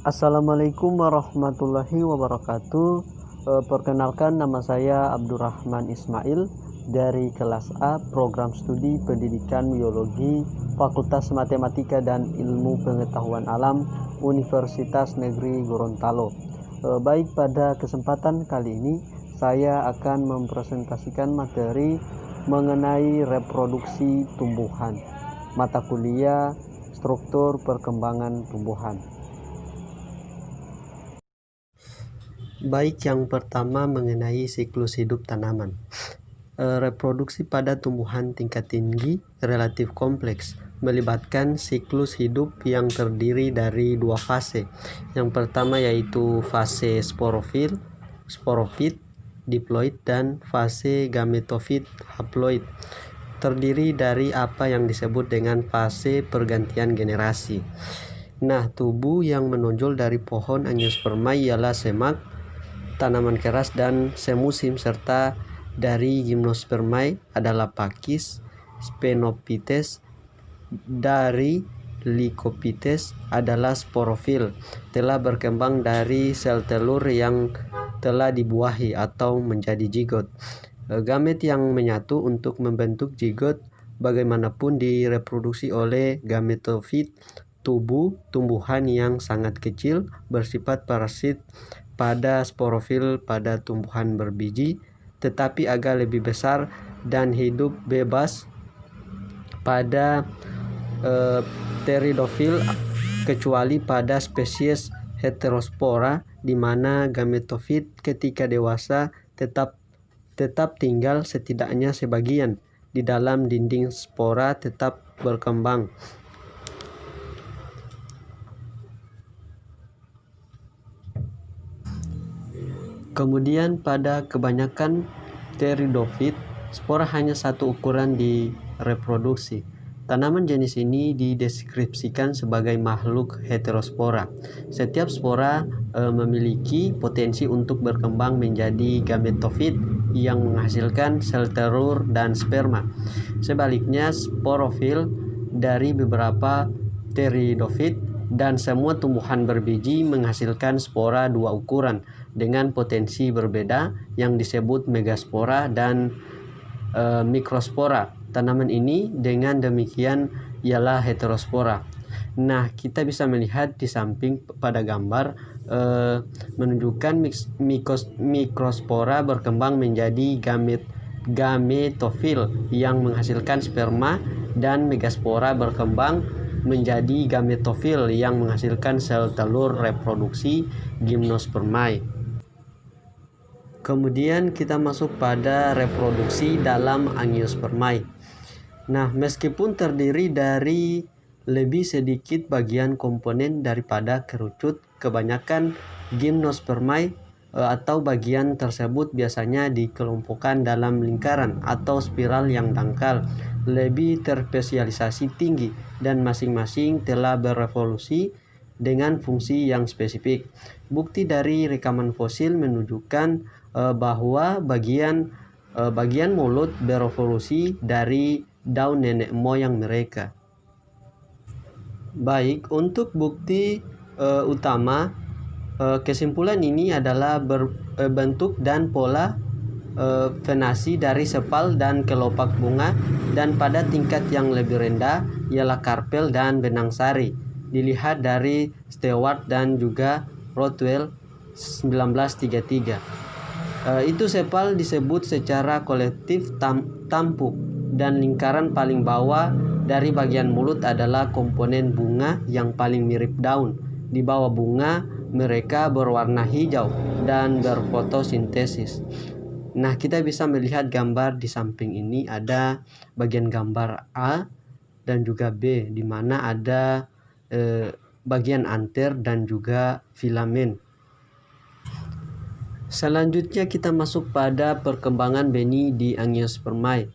Assalamualaikum warahmatullahi wabarakatuh. Perkenalkan, nama saya Abdurrahman Ismail dari kelas A Program Studi Pendidikan Biologi Fakultas Matematika dan Ilmu Pengetahuan Alam Universitas Negeri Gorontalo. Baik, pada kesempatan kali ini saya akan mempresentasikan materi mengenai reproduksi tumbuhan, mata kuliah struktur perkembangan tumbuhan. Baik, yang pertama mengenai siklus hidup tanaman. Reproduksi pada tumbuhan tingkat tinggi relatif kompleks, melibatkan siklus hidup yang terdiri dari dua fase. Yang pertama yaitu fase sporofit, diploid, dan fase gametofit, haploid. Terdiri dari apa yang disebut dengan fase pergantian generasi. Nah, tubuh yang menonjol dari pohon Angiospermae ialah semak, tanaman keras dan semusim, serta dari Gymnospermae adalah pakis, Sphenopithecus, dari Lycophytes adalah sporofil, telah berkembang dari sel telur yang telah dibuahi atau menjadi zigot. Gamet yang menyatu untuk membentuk zigot bagaimanapun direproduksi oleh gametofit, tumbuhan yang sangat kecil bersifat parasit pada sporofil pada tumbuhan berbiji, tetapi agak lebih besar dan hidup bebas pada pteridofil, kecuali pada spesies Heterospora, di mana gametofit ketika dewasa tetap tinggal, setidaknya sebagian di dalam dinding spora tetap berkembang. Kemudian pada kebanyakan pteridofit, spora hanya satu ukuran di reproduksi. Tanaman jenis ini dideskripsikan sebagai makhluk heterospora. Setiap spora memiliki potensi untuk berkembang menjadi gametofit yang menghasilkan sel telur dan sperma. Sebaliknya, sporofil dari beberapa pteridofit dan semua tumbuhan berbiji menghasilkan spora dua ukuran dengan potensi berbeda yang disebut megaspora dan mikrospora. Tanaman ini dengan demikian ialah heterospora. Nah, kita bisa melihat di samping pada gambar menunjukkan mikrospora berkembang menjadi gametofil yang menghasilkan sperma, dan megaspora berkembang menjadi gametofil yang menghasilkan sel telur reproduksi Gymnospermae. Kemudian kita masuk pada reproduksi dalam Angiospermae. Nah, meskipun terdiri dari lebih sedikit bagian komponen daripada kerucut, kebanyakan Gymnospermae atau bagian tersebut biasanya dikelompokkan dalam lingkaran atau spiral yang dangkal, lebih terspesialisasi tinggi, dan masing-masing telah berevolusi dengan fungsi yang spesifik. Bukti dari rekaman fosil menunjukkan bahwa bagian mulut berevolusi dari daun nenek moyang mereka. Baik, untuk bukti utama, kesimpulan ini adalah bentuk dan pola venasi dari sepal dan kelopak bunga, dan pada tingkat yang lebih rendah ialah karpel dan benang sari. Dilihat dari Stewart dan juga Rothwell 1933. Itu sepal disebut secara kolektif tampuk, dan lingkaran paling bawah dari bagian mulut adalah komponen bunga yang paling mirip daun. Di bawah bunga mereka berwarna hijau dan berfotosintesis. Nah, kita bisa melihat gambar di samping ini, ada bagian gambar A dan juga B, di mana ada bagian anter dan juga filamen. Selanjutnya kita masuk pada perkembangan benih di Angiospermae.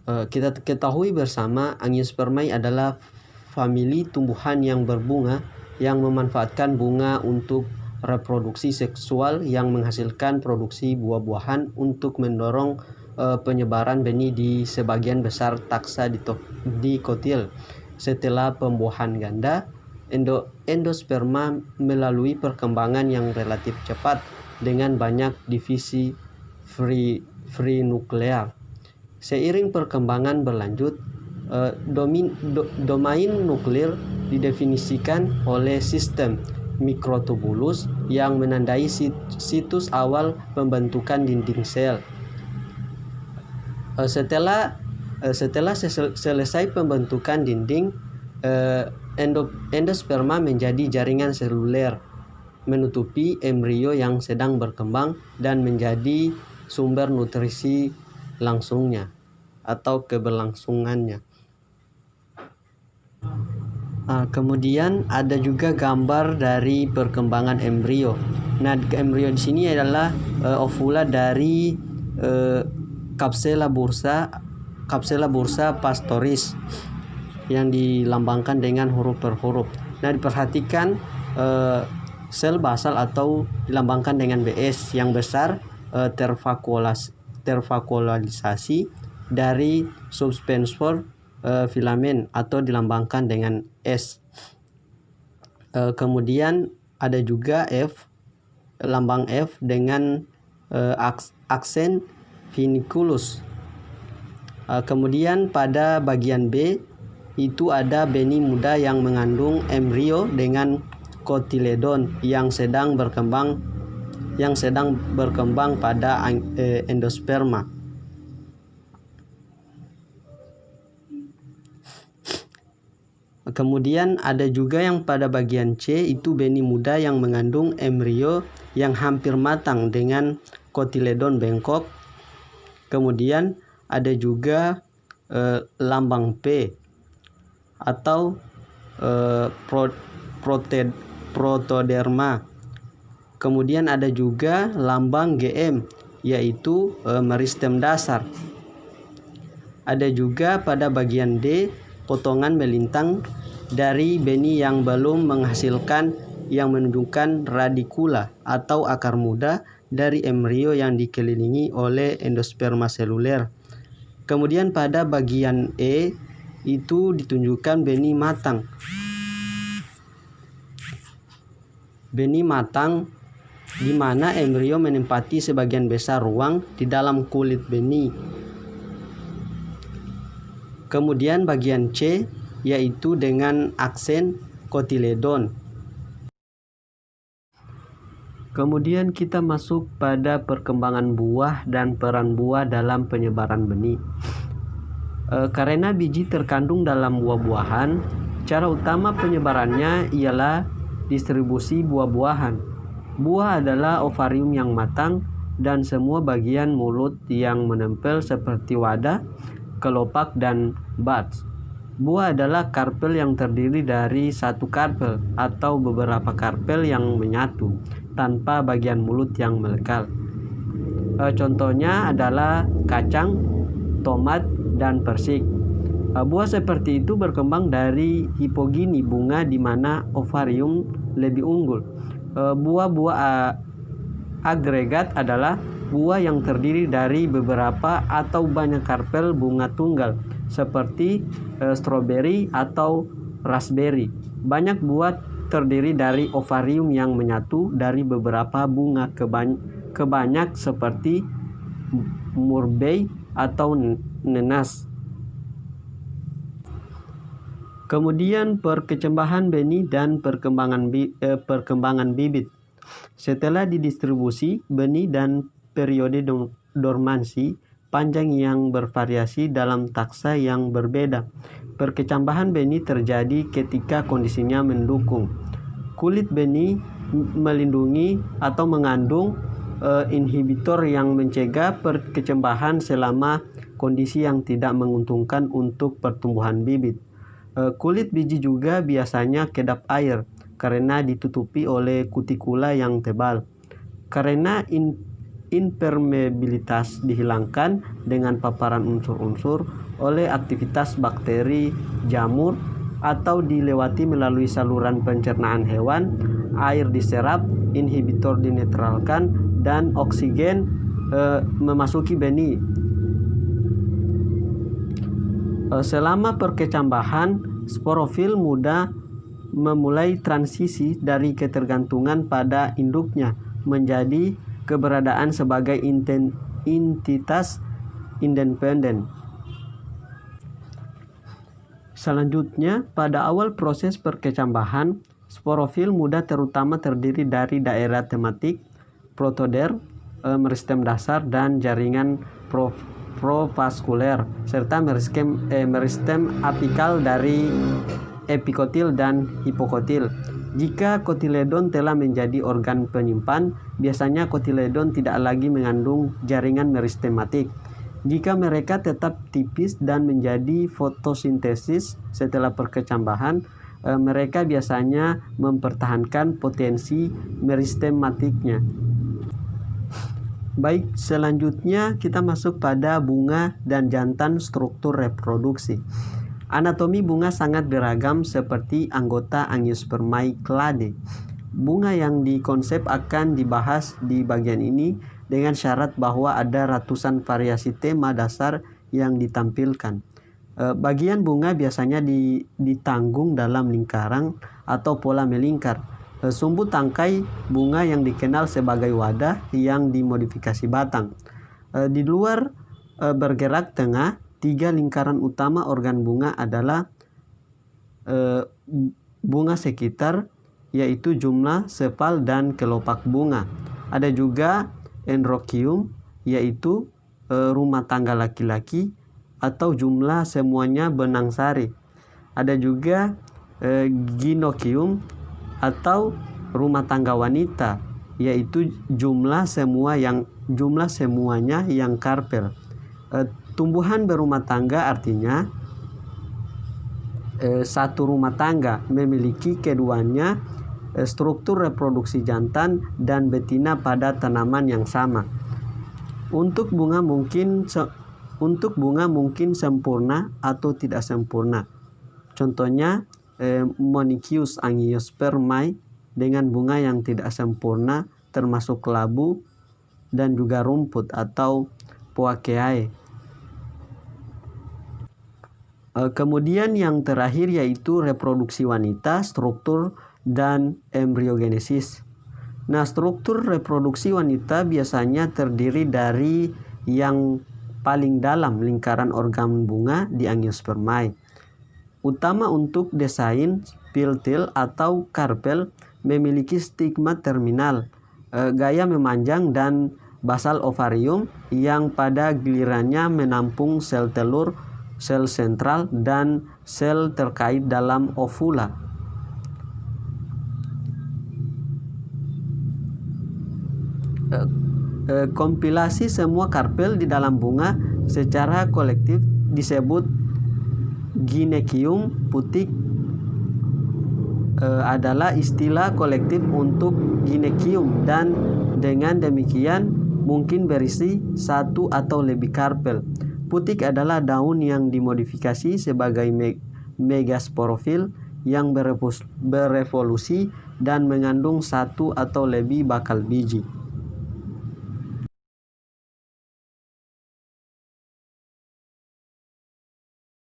Kita ketahui bersama, Angiospermae adalah famili tumbuhan yang berbunga yang memanfaatkan bunga untuk reproduksi seksual yang menghasilkan produksi buah-buahan untuk mendorong penyebaran benih di sebagian besar taksa dikotil. Setelah pembuahan ganda, endosperma melalui perkembangan yang relatif cepat dengan banyak divisi free nuklear. Seiring perkembangan berlanjut, domain nuklir didefinisikan oleh sistem mikrotubulus yang menandai situs awal pembentukan dinding sel. Setelah selesai pembentukan dinding, endosperma menjadi jaringan seluler menutupi embrio yang sedang berkembang dan menjadi sumber nutrisi langsungnya atau keberlangsungannya. Kemudian ada juga gambar dari perkembangan embrio. Nah, embrio di sini adalah ovula dari Capsella bursa pastoris yang dilambangkan dengan huruf per huruf. Nah, diperhatikan sel basal atau dilambangkan dengan BS yang besar, tervakuolisasi dari subsponsor filamen atau dilambangkan dengan S. Kemudian ada juga lambang F dengan aksen funiculus. Kemudian pada bagian B itu ada benih muda yang mengandung embrio dengan kotiledon yang sedang berkembang pada endosperma. Kemudian ada juga yang pada bagian C itu benih muda yang mengandung embrio yang hampir matang dengan kotiledon bengkok. Kemudian ada juga lambang P atau protoderma. Kemudian ada juga lambang GM yaitu meristem dasar. Ada juga pada bagian D potongan melintang dari benih yang belum menghasilkan yang menunjukkan radikula atau akar muda dari embrio yang dikelilingi oleh endosperma seluler. Kemudian pada bagian E itu ditunjukkan benih matang. Benih matang di mana embrio menempati sebagian besar ruang di dalam kulit benih. Kemudian bagian C yaitu dengan aksen kotiledon. Kemudian kita masuk pada perkembangan buah dan peran buah dalam penyebaran benih. Karena biji terkandung dalam buah-buahan, cara utama penyebarannya ialah distribusi buah-buahan. Buah adalah ovarium yang matang dan semua bagian mulut yang menempel seperti wadah, kelopak, dan buds. Buah adalah karpel yang terdiri dari satu karpel atau beberapa karpel yang menyatu tanpa bagian mulut yang melekat. Contohnya adalah kacang, tomat, dan persik. Buah seperti itu berkembang dari hipogini bunga di mana ovarium lebih unggul. Buah-buah agregat adalah buah yang terdiri dari beberapa atau banyak karpel bunga tunggal seperti stroberi atau raspberry. Banyak buah terdiri dari ovarium yang menyatu dari beberapa bunga ke banyak seperti murbei atau nenas. Kemudian perkecambahan benih dan perkembangan bibit. Setelah didistribusi, benih dan periode dormansi panjang yang bervariasi dalam taksa yang berbeda. Perkecambahan benih terjadi ketika kondisinya mendukung. Kulit benih melindungi atau mengandung inhibitor yang mencegah perkecambahan selama kondisi yang tidak menguntungkan untuk pertumbuhan bibit. Kulit biji juga biasanya kedap air karena ditutupi oleh kutikula yang tebal. Karena impermeabilitas dihilangkan dengan paparan unsur-unsur oleh aktivitas bakteri, jamur, atau dilewati melalui saluran pencernaan hewan, air diserap, inhibitor dinetralkan, dan oksigen memasuki benih. Selama perkecambahan, sporofil muda memulai transisi dari ketergantungan pada induknya menjadi keberadaan sebagai entitas independen. Selanjutnya, pada awal proses perkecambahan, sporofil muda terutama terdiri dari daerah tematik, protoder, meristem dasar, dan jaringan provaskuler, serta meristem apikal dari epikotil dan hipokotil. Jika kotiledon telah menjadi organ penyimpan, biasanya kotiledon tidak lagi mengandung jaringan meristematik. Jika mereka tetap tipis dan menjadi fotosintesis setelah perkecambahan, mereka biasanya mempertahankan potensi meristematiknya. Baik, selanjutnya kita masuk pada bunga dan jantan struktur reproduksi. Anatomi bunga sangat beragam seperti anggota Angiospermae clade. Bunga yang dikonsep akan dibahas di bagian ini dengan syarat bahwa ada ratusan variasi tema dasar yang ditampilkan. Bagian bunga biasanya ditanggung dalam lingkaran atau pola melingkar. Sumbu tangkai bunga yang dikenal sebagai wadah yang dimodifikasi batang. Di luar bergerak tengah, 3 lingkaran utama organ bunga adalah bunga sekitar, yaitu jumlah, sepal, dan kelopak bunga. Ada juga enrochium, yaitu rumah tangga laki-laki atau jumlah semuanya benang sari. Ada juga gynoecium atau rumah tangga wanita, yaitu jumlah semuanya yang karpel. Tumbuhan berumah tangga artinya satu rumah tangga memiliki keduanya struktur reproduksi jantan dan betina pada tanaman yang sama. Untuk bunga mungkin sempurna atau tidak sempurna. Contohnya Monoecious Angiospermae dengan bunga yang tidak sempurna termasuk labu dan juga rumput atau Poaceae. Kemudian yang terakhir yaitu reproduksi wanita, struktur, dan embriogenesis. Nah, struktur reproduksi wanita biasanya terdiri dari yang paling dalam lingkaran organ bunga di Angiospermae. Utama untuk desain piltil atau karpel memiliki stigma terminal, gaya memanjang, dan basal ovarium yang pada gilirannya menampung sel telur, sel sentral, dan sel terkait dalam ovula. Kompilasi semua karpel di dalam bunga secara kolektif disebut gynecium. Putik adalah istilah kolektif untuk gynecium, dan dengan demikian mungkin berisi satu atau lebih karpel. Putik adalah daun yang dimodifikasi sebagai megasporofil yang berevolusi dan mengandung satu atau lebih bakal biji.